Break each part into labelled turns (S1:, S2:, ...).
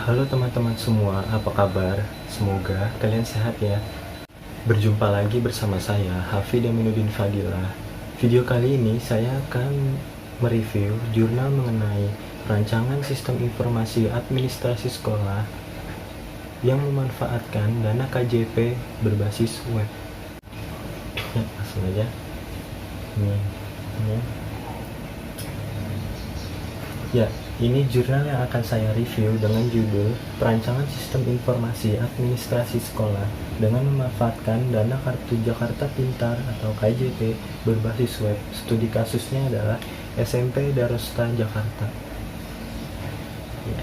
S1: Halo teman-teman semua, apa kabar? Semoga kalian sehat ya. Berjumpa lagi bersama saya, Hafid Aminuddin Fadilah. Video kali ini saya akan mereview jurnal mengenai rancangan sistem informasi administrasi sekolah yang memanfaatkan dana KJP berbasis web. Ya, langsung aja. Ini. Ya, ini jurnal yang akan saya review dengan judul Perancangan Sistem Informasi Administrasi Sekolah dengan memanfaatkan dana Kartu Jakarta Pintar atau KJP berbasis web. Studi kasusnya adalah SMP Darussa Jakarta. Ya.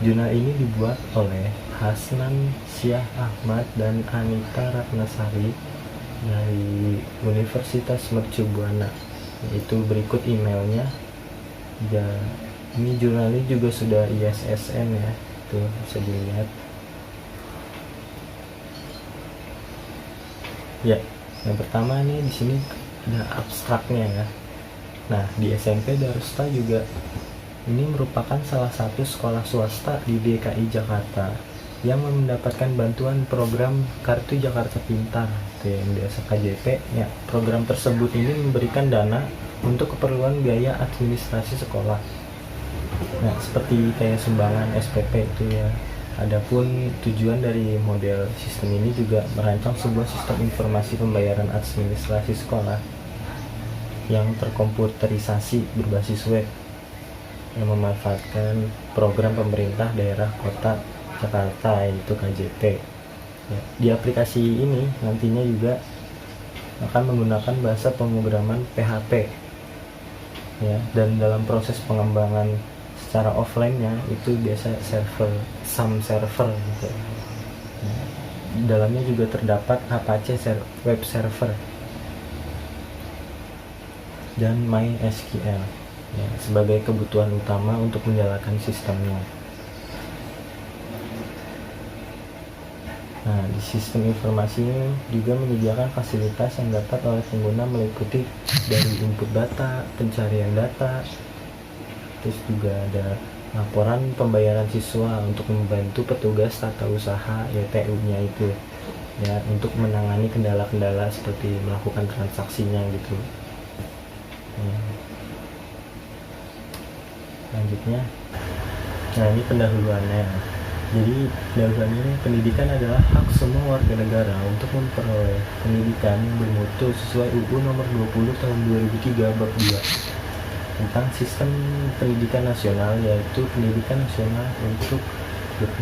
S1: Jurnal ini dibuat oleh Hasnan Syah Ahmad dan Anita Ratnasari dari Universitas Mercu Buana. Itu berikut emailnya. Ya, ini jurnalnya juga sudah ISSN ya, tuh bisa dilihat. Ya, yang pertama nih di sini ada abstraknya ya. Nah, di SMP Darussa juga ini merupakan salah satu sekolah swasta di DKI Jakarta yang mendapatkan bantuan program Kartu Jakarta Pintar, yang biasa KJP. Ya, program tersebut ini memberikan dana untuk keperluan biaya administrasi sekolah. Nah, seperti kayak sumbangan SPP itu ya. Adapun tujuan dari model sistem ini juga merancang sebuah sistem informasi pembayaran administrasi sekolah yang terkomputerisasi berbasis web yang memanfaatkan program pemerintah daerah kota Jakarta yaitu KJP. Ya, di aplikasi ini nantinya juga akan menggunakan bahasa pemrograman PHP. Ya, dan dalam proses pengembangan secara offline-nya itu biasa some server gitu. Nah, di dalamnya juga terdapat Apache web server dan MySQL ya, sebagai kebutuhan utama untuk menjalankan sistemnya. Nah, di sistem informasi ini juga menyediakan fasilitas yang dapat oleh pengguna meliputi dari input data, pencarian data, terus juga ada laporan pembayaran siswa untuk membantu petugas tata usaha YTU-nya itu ya, untuk menangani kendala-kendala seperti melakukan transaksinya gitu. Selanjutnya, nah ini pendahuluannya. Jadi pendahuluan ini, pendidikan adalah hak semua warga negara untuk memperoleh pendidikan yang bermutu sesuai UU nomor 20 tahun 2003 bab 2 tentang sistem pendidikan nasional, yaitu pendidikan nasional untuk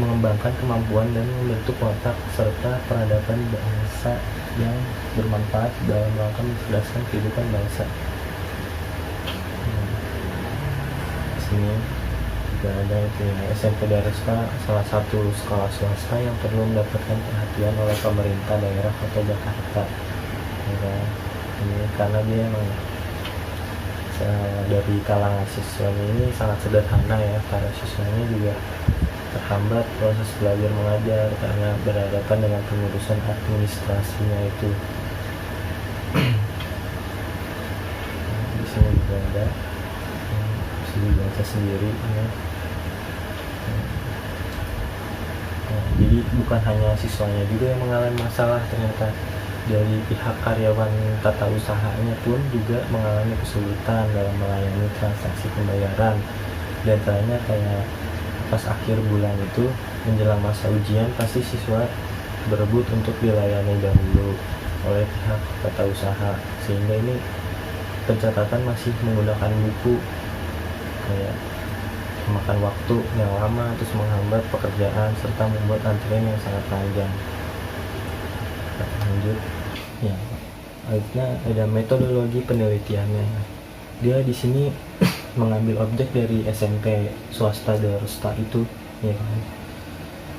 S1: mengembangkan kemampuan dan membentuk watak serta peradaban bangsa yang bermanfaat dalam rangka mencerdaskan kehidupan bangsa. Sini juga ada itu ya, SMP Darussa salah satu sekolah swasta yang perlu mendapatkan perhatian oleh pemerintah daerah kota Jakarta ya, ini karena dia memang dari kalangan siswanya ini sangat sederhana ya, para siswanya juga terhambat proses belajar mengajar karena berhadapan dengan pengurusan administrasinya itu. Di sini juga ada bisa dibaca sendiri ya. Nah, jadi bukan hanya siswanya juga yang mengalami masalah, ternyata dari pihak karyawan tata usahanya pun juga mengalami kesulitan dalam melayani transaksi pembayaran. Dan antaranya kayak pas akhir bulan itu menjelang masa ujian, pasti siswa berebut untuk dilayani dahulu oleh pihak tata usaha, sehingga ini pencatatan masih menggunakan buku, kayak memakan waktu yang lama, terus menghambat pekerjaan serta membuat antrian yang sangat panjang. Lanjut ya, selanjutnya ada metodologi penelitiannya. Dia di sini mengambil objek dari SMP swasta Darussa itu ya kan,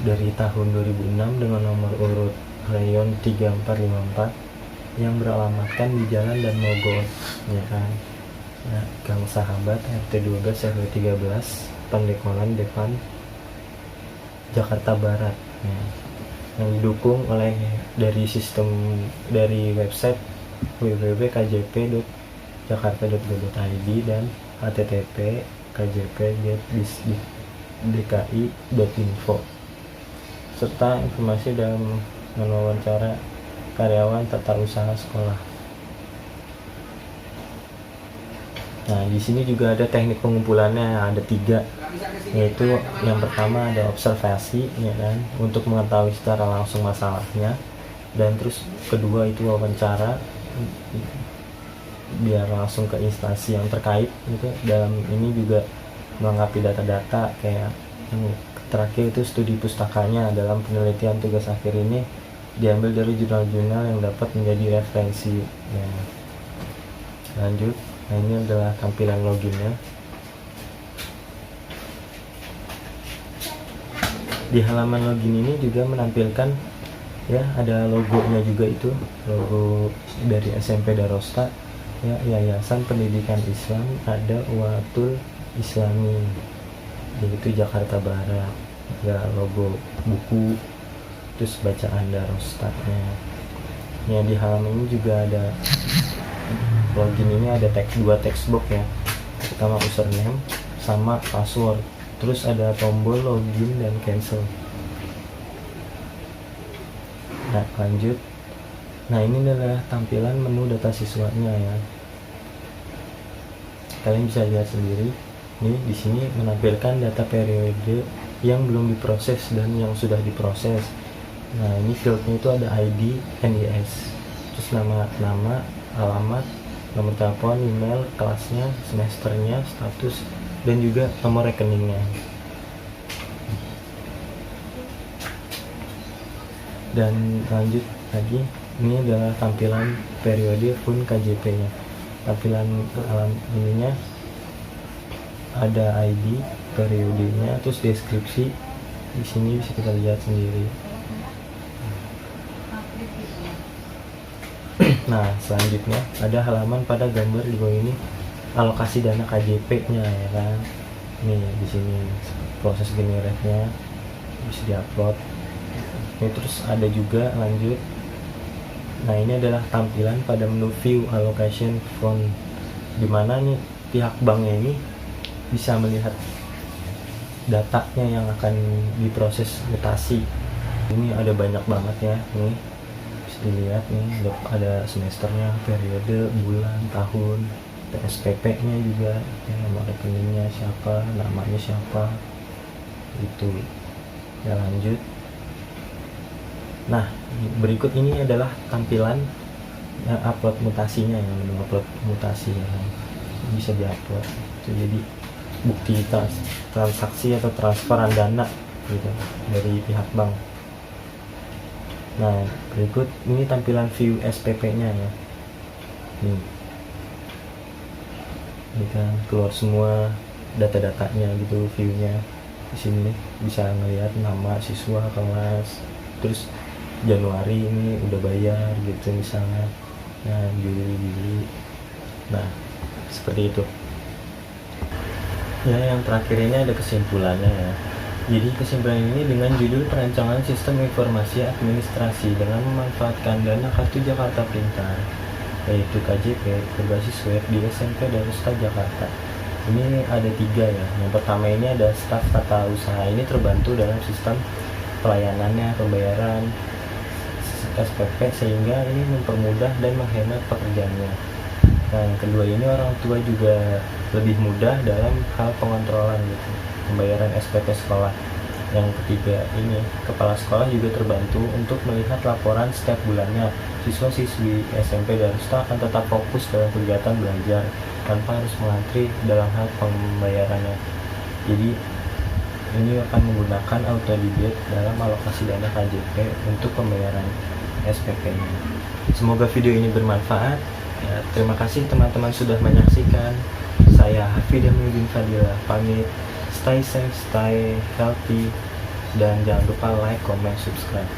S1: dari tahun 2006 dengan nomor urut rayon 3454 yang beralamatkan di Jalan Dan Mogot ya kan, ya, Gang Sahabat RT 12 RW 13 Pendekolan Depan Jakarta Barat ya, yang didukung oleh dari sistem dari website www.kjp.jakarta.go.id dan http kjp.disdikti dki.info, serta informasi dalam mewawancara karyawan tata usaha sekolah. Nah, di sini juga ada teknik pengumpulannya, ada 3, yaitu yang pertama ada observasi, ya kan, untuk mengetahui secara langsung masalahnya, dan terus kedua itu wawancara, biar langsung ke instansi yang terkait gitu. Dalam ini juga melengkapi data-data kayak yang terakhir itu studi pustakanya. Dalam penelitian tugas akhir ini diambil dari jurnal-jurnal yang dapat menjadi referensi. Ya. Lanjut. Nah, ini adalah tampilan loginnya. Di halaman login ini juga menampilkan, ya, ada logonya juga, itu logo dari SMP Darosta, ya, Yayasan Pendidikan Islam ada Watul Islami, yaitu Jakarta Barat. Ada logo buku, terus bacaan Darostanya. Ya, di halaman ini juga ada login ini ada 2 textbox, ya. Pertama username sama password, terus ada tombol login dan cancel. Nah, lanjut. Nah, ini adalah tampilan menu data siswanya, ya. Kalian bisa lihat sendiri. Nih, di sini menampilkan data periode yang belum diproses dan yang sudah diproses. Nah, ini fieldnya itu ada ID, NIS, terus nama, alamat, nomor telepon, email, kelasnya, semesternya, status, dan juga nomor rekeningnya. Dan lanjut lagi, ini adalah tampilan periode pun KJP-nya. Tampilan alam ininya ada ID, periodenya, terus deskripsi. Di sini bisa kita lihat sendiri. Nah, selanjutnya ada halaman pada gambar di bawah ini, alokasi dana KJP-nya, ya kan. Nih, di sini proses generate-nya bisa diupload. Ini terus ada juga, lanjut. Nah, ini adalah tampilan pada menu view allocation fund, dimana nih pihak banknya ini bisa melihat datanya yang akan diproses mutasi. Ini ada banyak banget, ya. Nih bisa dilihat nih, ada semesternya, periode, bulan, tahun, PSPP-nya juga, ya, nomor rekeningnya siapa, namanya siapa, itu. Ya, lanjut. Nah, berikut ini adalah tampilan yang upload mutasinya, yang menu upload mutasi, ya. Bisa diupload. Itu jadi bukti transaksi atau transferan dana gitu dari pihak bank. Nah, berikut ini tampilan view SPP-nya, ya. Ini kan keluar semua data-datanya gitu, view-nya. Di sini bisa ngelihat nama siswa, kelas, terus Januari ini udah bayar gitu misalnya. Nah, Juli. Nah, seperti itu. Ya, yang terakhir ini ada kesimpulannya, ya. Jadi kesimpulan ini dengan judul perancangan sistem informasi administrasi dengan memanfaatkan dana kartu Jakarta Pintar, yaitu KJP, berbasis web di SMP Darusta Jakarta. Ini ada 3, ya. Yang pertama ini ada staf tata usaha, ini terbantu dalam sistem pelayanannya, pembayaran SPP, sehingga ini mempermudah dan menghemat pekerjaannya. Nah, yang kedua ini orang tua juga lebih mudah dalam hal pengontrolan gitu, pembayaran SPP sekolah. Yang ketiga ini kepala sekolah juga terbantu untuk melihat laporan setiap bulannya. Siswa-siswi SMP Darusta akan tetap fokus dalam kegiatan belajar tanpa harus mengantri dalam hal pembayarannya. Jadi ini akan menggunakan auto debit dalam alokasi dana KJP untuk pembayaran SPP-nya. Semoga video ini bermanfaat. Ya, terima kasih teman-teman sudah menyaksikan. Saya Hafidh Muhyiddin Fadila pamit. Stay safe, stay healthy, dan jangan lupa like, comment, subscribe.